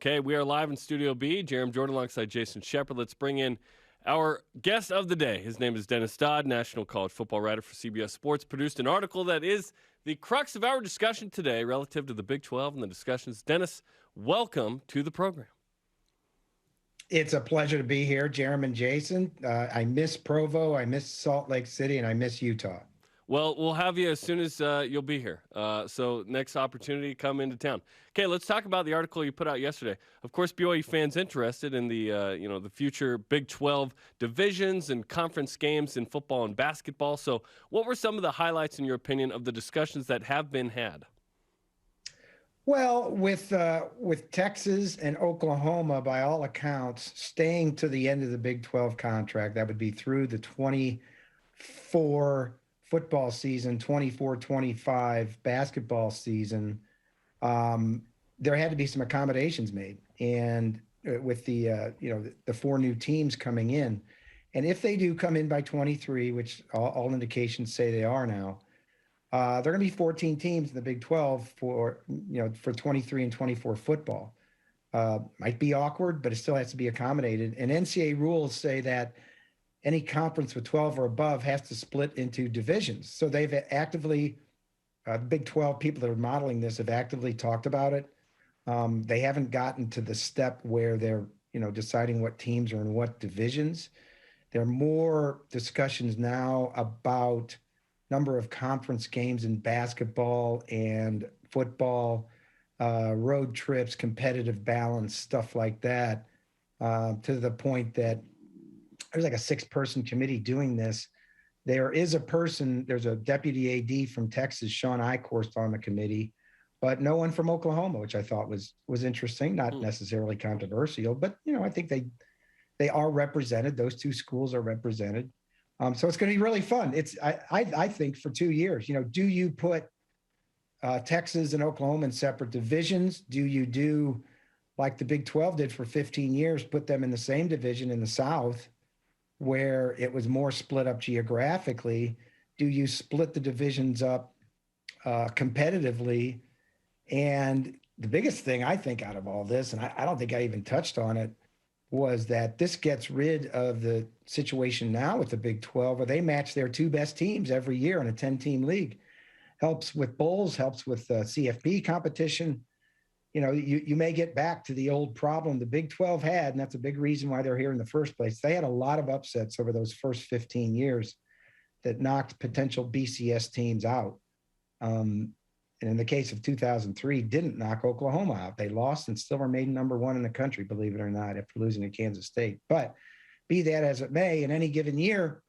Okay, we are live in Studio B. Jarom Jordan alongside Jason Shepard. Let's bring in our guest of the day. His name is Dennis Dodd, national college football writer for CBS Sports, produced an article that is the crux of our discussion today relative to the Big 12 and the discussions. Dennis, welcome to the program. It's a pleasure to be here, Jarom and Jason. I miss Provo, I miss Salt Lake City, and I miss Utah. Well, we'll have you as soon as you'll be here. So next opportunity, come into town. Okay, let's talk about the article you put out yesterday. Of course, BYU fans interested in the the future Big 12 divisions and conference games in football and basketball. So what were some of the highlights, in your opinion, of the discussions that have been had? Well, with Texas and Oklahoma, by all accounts, staying to the end of the Big 12 contract, that would be through the 24 football season, 24-25 basketball season, there had to be some accommodations made. And with the four new teams coming in, and if they do come in by 23, which all indications say they are now, there are going to be 14 teams in the Big 12 for 23 and 24 football. Might be awkward, but it still has to be accommodated. And NCAA rules say that any conference with 12 or above has to split into divisions. So they've actively, the Big 12 people that are modeling this have actively talked about it. They haven't gotten to the step where they're, deciding what teams are in what divisions. There are more discussions now about number of conference games in basketball and football, road trips, competitive balance, stuff like that, to the point that there's like a 6-person committee doing this. There's a deputy AD from Texas, Sean Eichhorst, on the committee, but no one from Oklahoma, which I thought was interesting, not necessarily controversial, but I think they are represented. Those two schools are represented. So it's going to be really fun. I think for 2 years, do you put Texas and Oklahoma in separate divisions? Do you do like the Big 12 did for 15 years, put them in the same division in the South, where it was more split up geographically? Do you split the divisions up competitively? And the biggest thing I think out of all this, and I don't think I even touched on it, was that this gets rid of the situation now with the Big 12 where they match their two best teams every year in a 10-team league. Helps with bowls, helps with CFP competition. You may get back to the old problem the Big 12 had, and that's a big reason why they're here in the first place. They had a lot of upsets over those first 15 years that knocked potential BCS teams out. And in the case of 2003, didn't knock Oklahoma out. They lost and still remained number one in the country, believe it or not, after losing to Kansas State. But be that as it may, in any given year,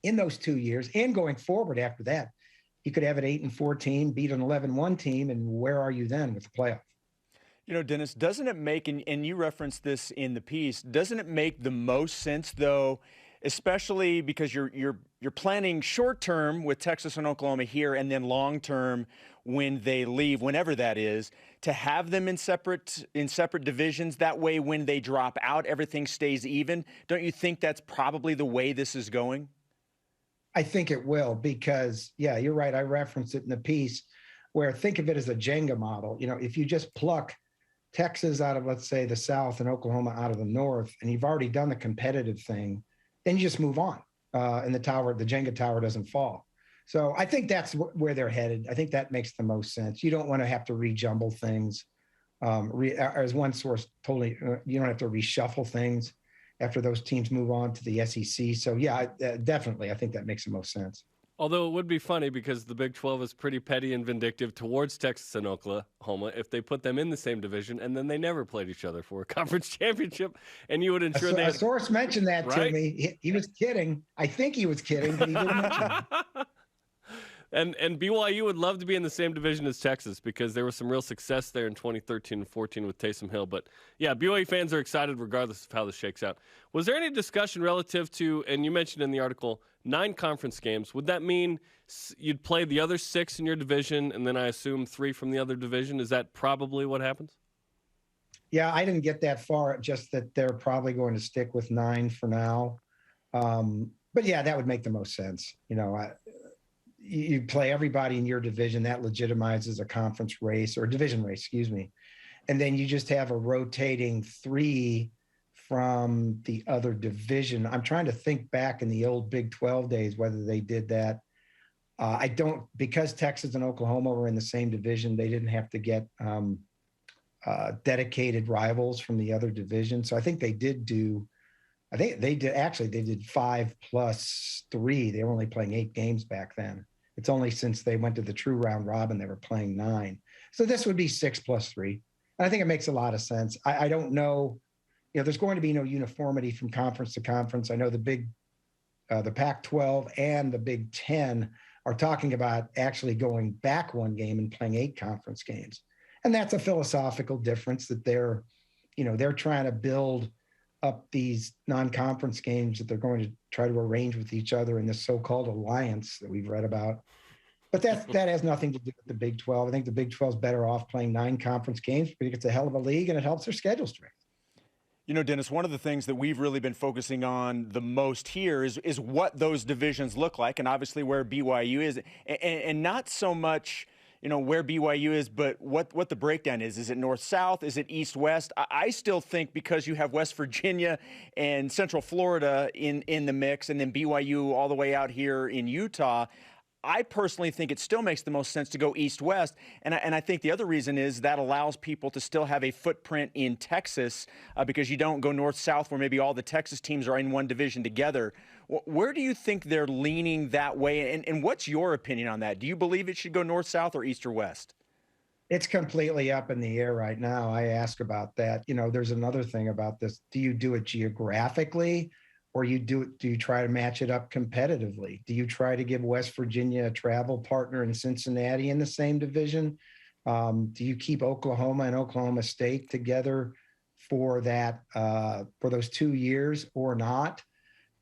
in those 2 years and going forward after that, you could have an 8-4 team beat an 11-1 team, and where are you then with the playoff? Dennis, doesn't it make, and you referenced this in the piece, doesn't it make the most sense, though, especially because you're planning short term with Texas and Oklahoma here, and then long term when they leave, whenever that is, to have them in separate divisions? That way, when they drop out, everything stays even. Don't you think that's probably the way this is going? I think it will, because, yeah, you're right. I referenced it in the piece where, think of it as a Jenga model. If you just pluck Texas out of, let's say, the South and Oklahoma out of the North, and you've already done the competitive thing, then you just move on. And the Jenga tower doesn't fall. So I think that's where they're headed. I think that makes the most sense. You don't want to have to rejumble things. As one source totally, you don't have to reshuffle things after those teams move on to the SEC. So, yeah, definitely, I think that makes the most sense. Although it would be funny because the Big 12 is pretty petty and vindictive towards Texas and Oklahoma if they put them in the same division and then they never played each other for a conference championship, and you would ensure a source mentioned that right? to me. He was kidding. I think he was kidding, but he didn't mention it. And BYU would love to be in the same division as Texas because there was some real success there in 2013 and 14 with Taysom Hill. But, yeah, BYU fans are excited regardless of how this shakes out. Was there any discussion relative to, and you mentioned in the article, 9 conference games? Would that mean you'd play the other 6 in your division and then I assume 3 from the other division? Is that probably what happens? Yeah, I didn't get that far, just that they're probably going to stick with 9 for now. But, yeah, that would make the most sense. You play everybody in your division, that legitimizes a conference race or a division race, excuse me. and then you just have a rotating 3 from the other division. I'm trying to think back in the old Big 12 days whether they did that. I don't, because Texas and Oklahoma were in the same division, they didn't have to get dedicated rivals from the other division. So I think they did do, I think they did, actually, they did 5+3. They were only playing 8 games back then. It's only since they went to the true round robin, they were playing 9. So this would be 6+3. And I think it makes a lot of sense. I don't know, there's going to be no uniformity from conference to conference. I know the Pac-12 and the Big Ten are talking about actually going back 1 game and playing 8 conference games. And that's a philosophical difference that they're trying to build up these non-conference games that they're going to try to arrange with each other in this so-called alliance that we've read about. But that has nothing to do with the Big 12. I think the Big 12 is better off playing 9 conference games because it's a hell of a league and it helps their schedule strength. Dennis, one of the things that we've really been focusing on the most here is what those divisions look like, and obviously where BYU is, and not so much, where BYU is, but what the breakdown is. Is it north-south? Is it east-west? I still think because you have West Virginia and Central Florida in the mix, and then BYU all the way out here in Utah, I personally think it still makes the most sense to go east-west, and I think the other reason is that allows people to still have a footprint in Texas because you don't go north-south where maybe all the Texas teams are in one division together. Where do you think they're leaning that way, and what's your opinion on that? Do you believe it should go north-south or east or west? It's completely up in the air right now. I ask about that. There's another thing about this. Do you do it geographically? Or do you try to match it up competitively? Do you try to give West Virginia a travel partner in Cincinnati in the same division? Do you keep Oklahoma and Oklahoma State together for those 2 years or not?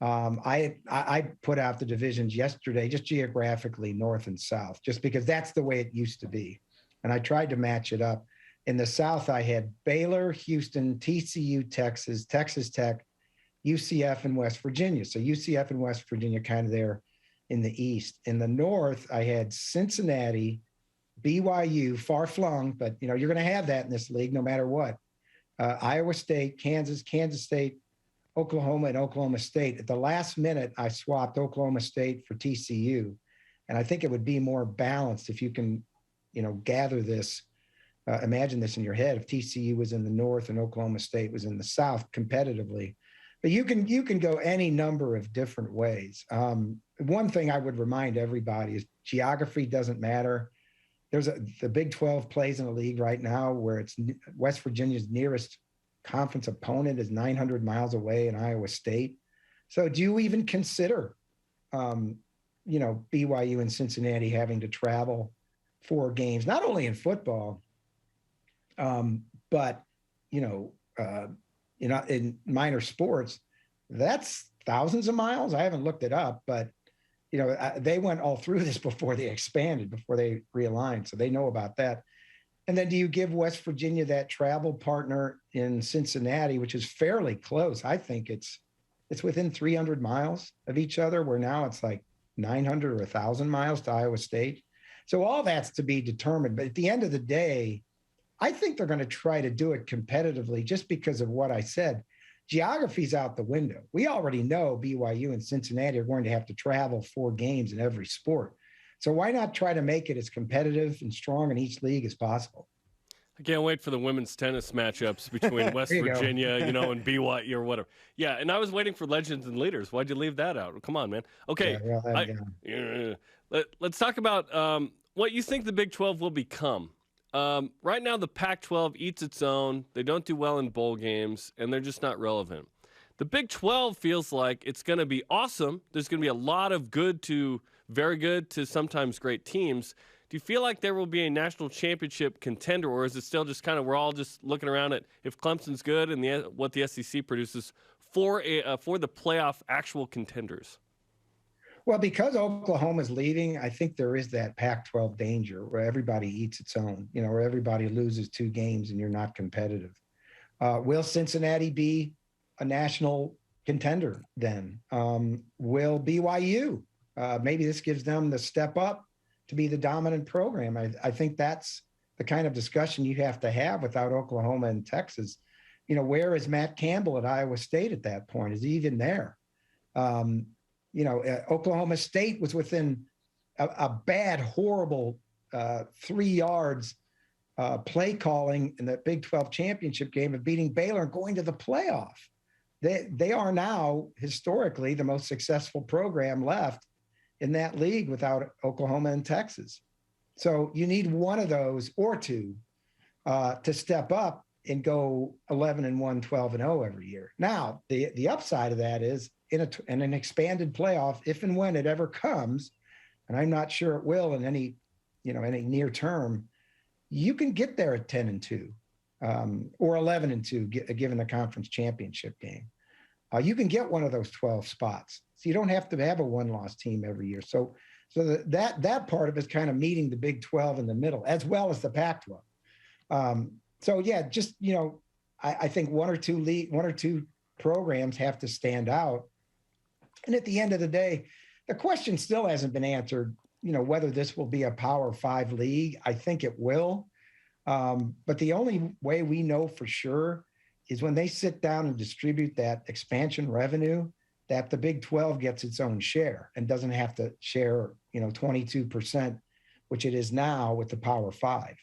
I put out the divisions yesterday, just geographically north and south, just because that's the way it used to be. And I tried to match it up. In the south, I had Baylor, Houston, TCU, Texas, Texas Tech, UCF, and West Virginia. So UCF and West Virginia kind of there in the east. In the north, I had Cincinnati, BYU, far flung, but you're going to have that in this league no matter what. Iowa State, Kansas State, Oklahoma, and Oklahoma State. At the last minute, I swapped Oklahoma State for TCU. And I think it would be more balanced if you can, gather this, imagine this in your head, if TCU was in the north and Oklahoma State was in the south competitively. But you can go any number of different ways. One thing I would remind everybody is geography doesn't matter. The Big 12 plays in a league right now where it's West Virginia's nearest conference opponent is 900 miles away in Iowa State. So do you even consider, BYU and Cincinnati having to travel 4 games, not only in football, but, in minor sports, that's thousands of miles. I haven't looked it up, but they went all through this before they expanded, before they realigned, so they know about that. And then do you give West Virginia that travel partner in Cincinnati, which is fairly close? I think it's within 300 miles of each other, where now it's like 900 or 1,000 miles to Iowa State. So all that's to be determined. But at the end of the day, I think they're going to try to do it competitively just because of what I said. Geography's out the window. We already know BYU and Cincinnati are going to have to travel 4 games in every sport. So why not try to make it as competitive and strong in each league as possible? I can't wait for the women's tennis matchups between West Virginia, and BYU or whatever. Yeah, and I was waiting for legends and leaders. Why'd you leave that out? Come on, man. Okay, let's talk about what you think the Big 12 will become. Right now, the Pac-12 eats its own. They don't do well in bowl games, and they're just not relevant. The Big 12 feels like it's going to be awesome. There's going to be a lot of good to very good to sometimes great teams. Do you feel like there will be a national championship contender, or is it still just kind of we're all just looking around at if Clemson's good and what the SEC produces for the playoff actual contenders? Well, because Oklahoma's leaving, I think there is that Pac-12 danger where everybody eats its own, where everybody loses 2 games and you're not competitive. Will Cincinnati be a national contender then? Will BYU? Maybe this gives them the step up to be the dominant program. I think that's the kind of discussion you have to have without Oklahoma and Texas. You know, where is Matt Campbell at Iowa State at that point? Is he even there? You know, Oklahoma State was within a bad, horrible 3 yards play calling in the Big 12 championship game of beating Baylor and going to the playoff. They are now historically the most successful program left in that league without Oklahoma and Texas. So you need one of those or two to step up and go 11-1, 12-0 every year. Now, the upside of that is in an expanded playoff, if and when it ever comes, and I'm not sure it will in any near term, you can get there at 10-2 or 11-2, given the conference championship game. You can get one of those 12 spots. So you don't have to have a one-loss team every year. So that part of it is kind of meeting the Big 12 in the middle, as well as the Pac-12. So yeah, just, you know, I think one or two programs have to stand out. And at the end of the day, the question still hasn't been answered, you know, whether this will be a Power 5 league. I think it will. But the only way we know for sure is when they sit down and distribute that expansion revenue, that the Big 12 gets its own share and doesn't have to share, you know, 22%, which it is now with the Power 5.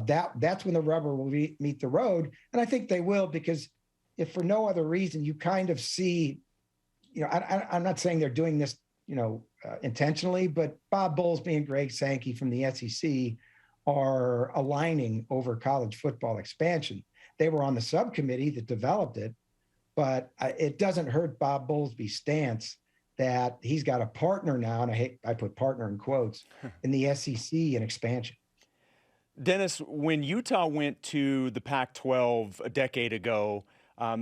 That's when the rubber will meet the road. And I think they will, because if for no other reason, you kind of see, you know, I'm not saying they're doing this, you know, intentionally, but Bob Bowlesby and Greg Sankey from the SEC are aligning over college football expansion. They were on the subcommittee that developed it, but it doesn't hurt Bob Bowlesby's stance that he's got a partner now, and I put partner in quotes, in the SEC in expansion. Dennis, when Utah went to the Pac-12 a decade ago,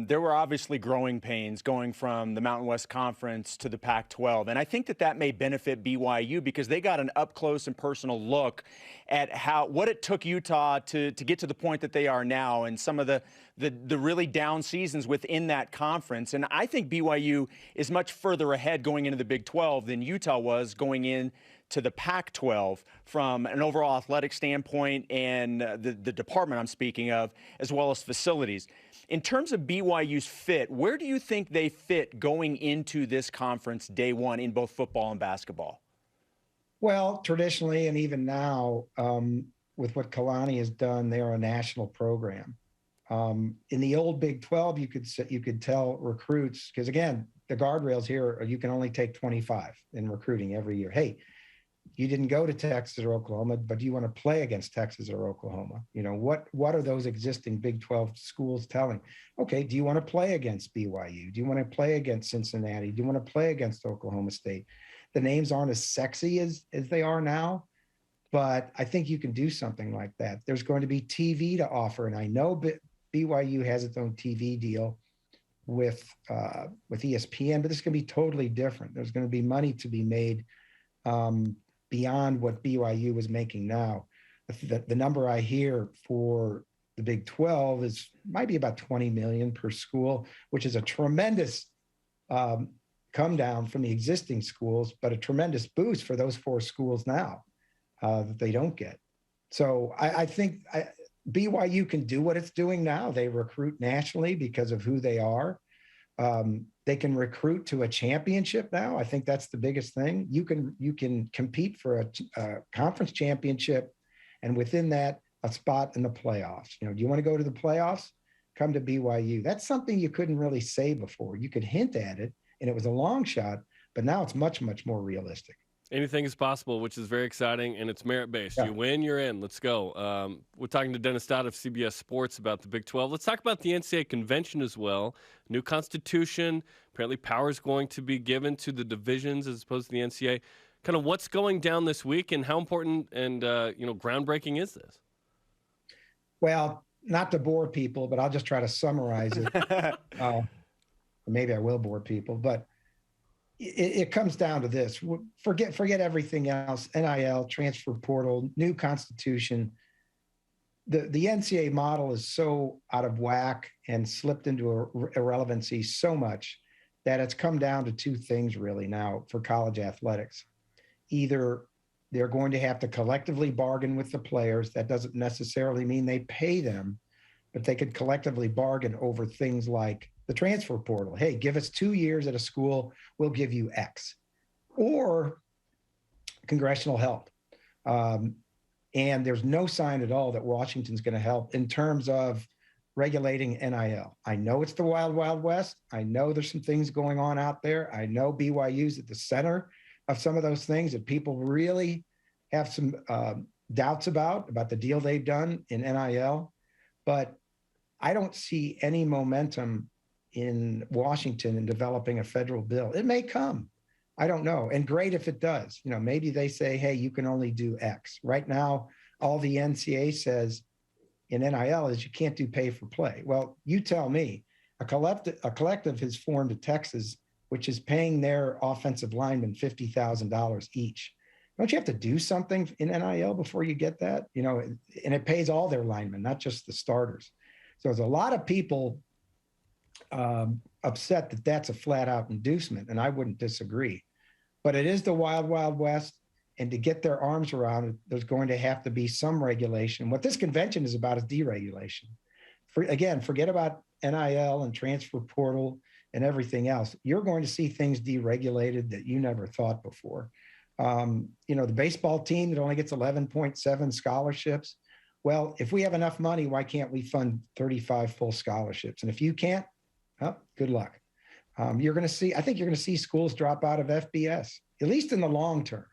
there were obviously growing pains going from the Mountain West Conference to the Pac-12. And I think that may benefit BYU because they got an up-close and personal look at what it took Utah to get to the point that they are now and some of the really down seasons within that conference. And I think BYU is much further ahead going into the Big 12 than Utah was going in to the Pac-12 from an overall athletic standpoint and the department I'm speaking of, as well as facilities. In terms of BYU's fit, where do you think they fit going into this conference day one in both football and basketball? Well, traditionally, and even now, with what Kalani has done, they are a national program. In the old Big 12, you could tell recruits, because again, the guardrails here are you can only take 25 in recruiting every year. Hey, you didn't go to Texas or Oklahoma, but do you want to play against Texas or Oklahoma? You know, what are those existing Big 12 schools telling? Okay, do you want to play against BYU? Do you want to play against Cincinnati? Do you want to play against Oklahoma State? The names aren't as sexy as they are now, but I think you can do something like that. There's going to be TV to offer, and I know BYU has its own TV deal with ESPN, but this is going to be totally different. There's going to be money to be made beyond what BYU is making now. The number I hear for the Big 12 might be about $20 million per school, which is a tremendous come down from the existing schools, but a tremendous boost for those 4 schools now that they don't get. So I think BYU can do what it's doing now. They recruit nationally because of who they are. They can recruit to a championship now. I think that's the biggest thing. You can compete for a conference championship, and within that, a spot in the playoffs. You know, do you want to go to the playoffs? Come to BYU. That's something you couldn't really say before. You could hint at it, and it was a long shot, but now it's much, much more realistic. Anything is possible, which is very exciting, and it's merit-based. Yeah. You win, you're in. Let's go. We're talking to Dennis Dodd of CBS Sports about the Big 12. Let's talk about the NCAA convention as well. New constitution. Apparently power is going to be given to the divisions as opposed to the NCAA. Kind of what's going down this week and how important and groundbreaking is this? Well, not to bore people, but I'll just try to summarize it. Maybe I will bore people, but it comes down to this. Forget everything else, NIL, transfer portal, new constitution. The NCAA model is so out of whack and slipped into irrelevancy so much that it's come down to 2 things really now for college athletics. Either They're going to have to collectively bargain with the players. That doesn't necessarily mean they pay them, but they could collectively bargain over things like the transfer portal. Hey, give us 2 years at a school, we'll give you X. Or congressional help. And there's no sign at all that Washington's going to help in terms of regulating NIL. I know it's the wild, wild west. I know there's some things going on out there. I know BYU's at the center of some of those things that people really have some doubts about the deal they've done in NIL. But I don't see any momentum in Washington in developing a federal bill. It may come. I don't know. And great if it does. You know, maybe they say, hey, you can only do X. Right now, all the NCAA says in NIL is you can't do pay for play. Well, you tell me. A collective has formed in Texas, which is paying their offensive linemen $50,000 each. Don't you have to do something in NIL before you get that? You know, and it pays all their linemen, not just the starters. So there's a lot of people upset that that's a flat out inducement, and I wouldn't disagree. But it is the wild, wild west, and to get their arms around it, there's going to have to be some regulation. What this convention is about is deregulation. Again, forget about NIL and transfer portal and everything else. You're going to see things deregulated that you never thought before. You know, the baseball team that only gets 11.7 scholarships. Well, if we have enough money, why can't we fund 35 full scholarships? And if you can't, oh, good luck. You're going to see, I think you're going to see schools drop out of FBS, at least in the long term.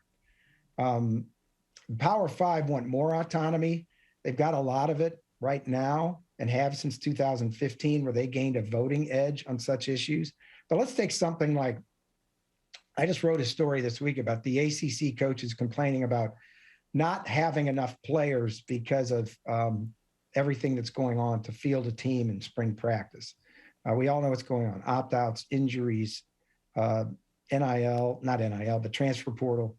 Power Five want more autonomy. They've got a lot of it right now and have since 2015, where they gained a voting edge on such issues. But let's take something like, I just wrote a story this week about the ACC coaches complaining about not having enough players because of everything that's going on to field a team in spring practice. We all know what's going on: opt-outs, injuries, NIL, not NIL, but transfer portal.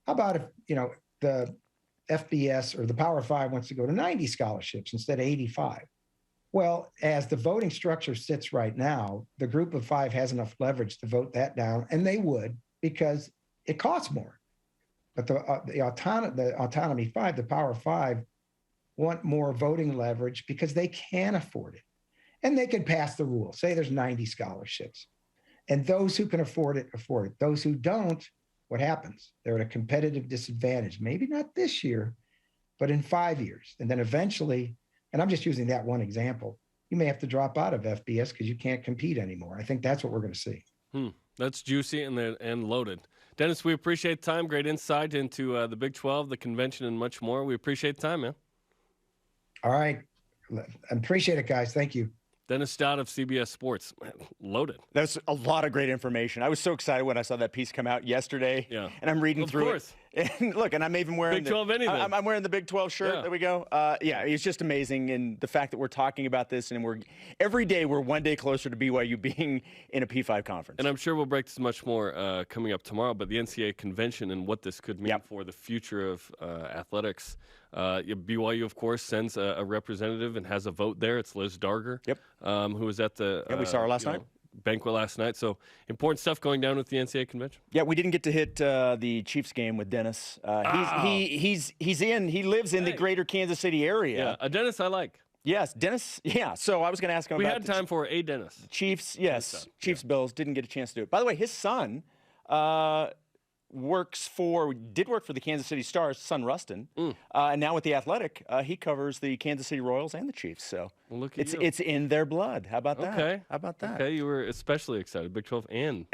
How about if, you know, the FBS or the Power Five wants to go to 90 scholarships instead of 85? Well, as the voting structure sits right now, the group of five has enough leverage to vote that down, and they would, because it costs more. But the autonomy five, the Power Five, want more voting leverage because they can afford it. And they could pass the rule. Say there's 90 scholarships. And those who can afford it, afford it. Those who don't, what happens? They're at a competitive disadvantage. Maybe not this year, but in 5 years. And then eventually, and I'm just using that one example, you may have to drop out of FBS because you can't compete anymore. I think that's what we're going to see. That's juicy and loaded. Dennis, we appreciate the time. Great insight into the Big 12, the convention, and much more. We appreciate the time, man. All right. I appreciate it, guys. Thank you. Dennis Dodd of CBS Sports. Loaded. That's a lot of great information. I was so excited when I saw that piece come out yesterday. Yeah. And I'm reading through it. And look, and I'm even wearing Big 12 anything. I'm wearing the Big 12 shirt. Yeah. There we go. Yeah, it's just amazing. And the fact that we're talking about this, and every day we're one day closer to BYU being in a P5 conference. And I'm sure we'll break this much more coming up tomorrow, but the NCAA convention and what this could mean for the future of athletics. BYU, of course, sends a representative and has a vote there. It's Liz Darger, who was at the we saw her last night. Banquet last night. So important stuff going down with the NCAA convention. Yeah, we didn't get to hit the Chiefs game with Dennis. He lives in the greater Kansas City area. Yeah, a Dennis I like. Yes, Dennis. Yeah, so I was going to ask him we about had time for a Dennis. Chiefs, yes. Chiefs, Bills, didn't get a chance to do it. By the way, his son did work for the Kansas City Stars, son Rustin, and now with the Athletic, he covers the Kansas City Royals and the Chiefs. So well, look at it's in their blood. How about that? Okay. How about that? Okay, you were especially excited. Big 12 and